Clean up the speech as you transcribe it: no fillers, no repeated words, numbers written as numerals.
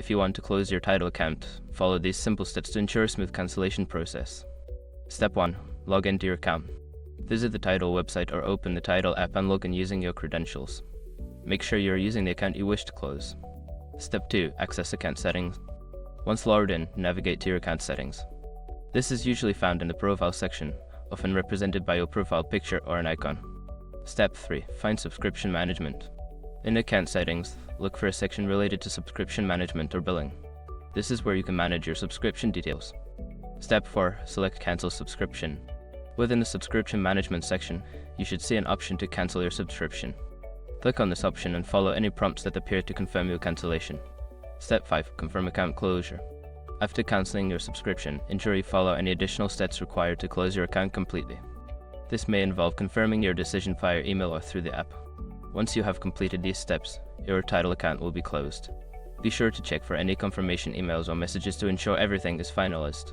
If you want to close your Tidal account, follow these simple steps to ensure a smooth cancellation process. Step 1. Log into your account. Visit the Tidal website or open the Tidal app and log in using your credentials. Make sure you are using the account you wish to close. Step 2. Access account settings. Once logged in, navigate to your account settings. This is usually found in the profile section, often represented by your profile picture or an icon. Step 3. Find subscription management. In account settings, look for a section related to subscription management or billing. This is where you can manage your subscription details. Step 4. Select cancel subscription. Within the subscription management section, you should see an option to cancel your subscription. Click on this option and follow any prompts that appear to confirm your cancellation. Step 5. Confirm account closure. After cancelling your subscription, ensure you follow any additional steps required to close your account completely. This may involve confirming your decision via email or through the app. Once you have completed these steps, your Tidal account will be closed. Be sure to check for any confirmation emails or messages to ensure everything is finalized.